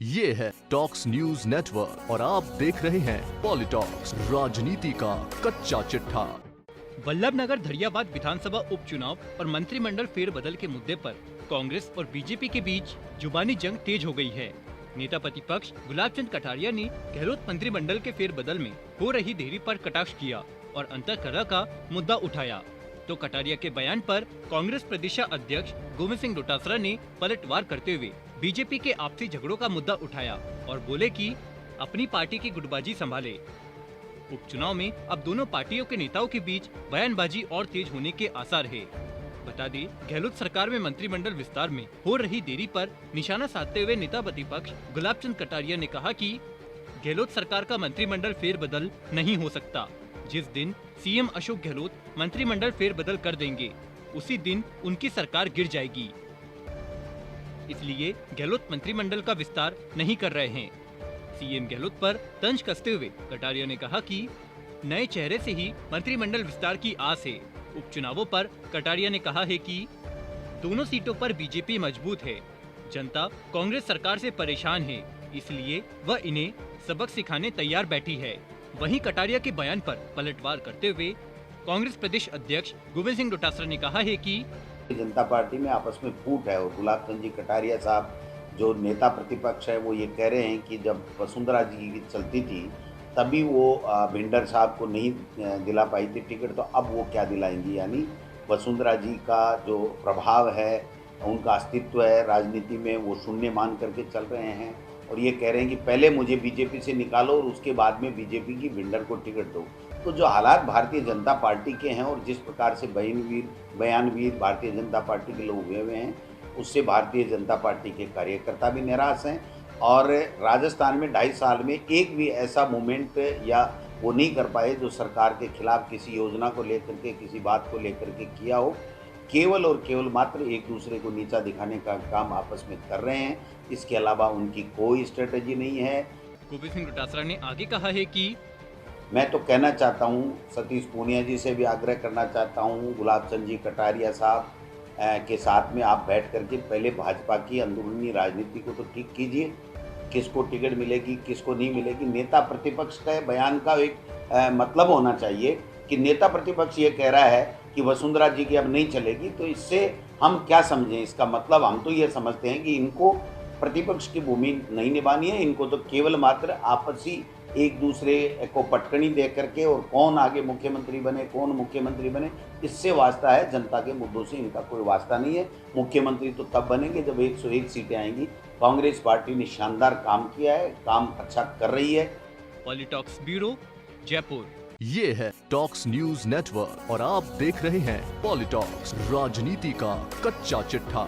ये है talks news network और आप देख रहे हैं पॉलिटॉक्स, राजनीति का कच्चा चिट्ठा। वल्लभनगर धरियाबाद विधानसभा उपचुनाव और मंत्रिमंडल फेरबदल के मुद्दे पर कांग्रेस और बीजेपी के बीच जुबानी जंग तेज हो गई है। नेता प्रतिपक्ष गुलाब चंद कटारिया ने गहलोत मंत्रिमंडल के फेरबदल में हो रही देरी पर कटाक्ष किया और अंतःकलह का मुद्दा उठाया। तो कटारिया के बयान पर कांग्रेस प्रदेश अध्यक्ष गोविंद सिंह डोटासरा ने पलटवार करते हुए बीजेपी के आपसी झगड़ों का मुद्दा उठाया और बोले कि अपनी पार्टी की गुटबाजी संभाले। उपचुनाव में अब दोनों पार्टियों के नेताओं के बीच बयानबाजी और तेज होने के आसार है। बता दें, गहलोत सरकार में मंत्रिमंडल विस्तार में हो रही देरी पर निशाना साधते हुए नेता प्रतिपक्ष गुलाब चंद कटारिया ने कहा कि गहलोत सरकार का मंत्रिमंडल फेरबदल नहीं हो सकता। जिस दिन सीएम अशोक गहलोत मंत्रिमंडल फेरबदल कर देंगे, उसी दिन उनकी सरकार गिर जाएगी। इसलिए गहलोत मंत्रिमंडल का विस्तार नहीं कर रहे हैं। सीएम गहलोत पर तंज कसते हुए कटारिया ने कहा कि नए चेहरे से ही मंत्रिमंडल विस्तार की आस है। उपचुनावों पर कटारिया ने कहा है कि दोनों सीटों पर बीजेपी मजबूत है। जनता कांग्रेस सरकार से परेशान है, इसलिए वह इन्हें सबक सिखाने तैयार बैठी है। वहीं कटारिया के बयान पर पलटवार करते हुए कांग्रेस प्रदेश अध्यक्ष गोविंद सिंह डोटासरा ने कहा है कि जनता पार्टी में आपस में फूट है और गुलाब चंद जी कटारिया साहब जो नेता प्रतिपक्ष है वो ये कह रहे हैं कि जब वसुंधरा जी की चलती थी तभी वो भिंडर साहब को नहीं दिला पाई थी टिकट, तो अब वो क्या दिलाएंगी। यानी वसुंधरा जी का जो प्रभाव है, उनका अस्तित्व है राजनीति में, वो शून्य मान करके चल रहे हैं और ये कह रहे हैं कि पहले मुझे बीजेपी से निकालो और उसके बाद में बीजेपी की भिंडर को टिकट दो। तो जो हालात भारतीय जनता पार्टी के हैं और जिस प्रकार से बयानवीर भारतीय जनता पार्टी के लोग हुए हुए हैं, उससे भारतीय जनता पार्टी के कार्यकर्ता भी निराश हैं। और राजस्थान में 2.5 साल में एक भी ऐसा मूवमेंट या वो नहीं कर पाए जो सरकार के खिलाफ किसी योजना को लेकर के, किसी बात को लेकर के किया हो। केवल और केवल मात्र एक दूसरे को नीचा दिखाने का काम आपस में कर रहे हैं। इसके अलावा उनकी कोई स्ट्रेटजी नहीं है। गोविंद सिंह डोटासरा ने आगे कहा है कि मैं तो कहना चाहता हूँ, सतीश पूनिया जी से भी आग्रह करना चाहता हूँ, गुलाब चंद जी कटारिया साहब के साथ में आप बैठ करके पहले भाजपा की अंदरूनी राजनीति को तो ठीक कीजिए। किसको टिकट मिलेगी, किसको नहीं मिलेगी। नेता प्रतिपक्ष का बयान का एक मतलब होना चाहिए कि नेता प्रतिपक्ष ये कह रहा है कि वसुंधरा जी की अब नहीं चलेगी, तो इससे हम क्या समझें। इसका मतलब हम तो ये समझते हैं कि इनको प्रतिपक्ष की भूमि नहीं निभानी है, इनको तो केवल मात्र आपसी एक दूसरे को पटकनी दे करके और कौन आगे मुख्यमंत्री बने, कौन मुख्यमंत्री बने, इससे वास्ता है। जनता के मुद्दों से इनका कोई वास्ता नहीं है। मुख्यमंत्री तो तब बनेंगे जब 101 सीटें आएंगी। कांग्रेस पार्टी ने शानदार काम किया है, काम अच्छा कर रही है। पॉलिटॉक्स ब्यूरो, जयपुर। ये है टॉक्स न्यूज नेटवर्क और आप देख रहे हैं पॉलिटॉक्स, राजनीति का कच्चा चिट्ठा।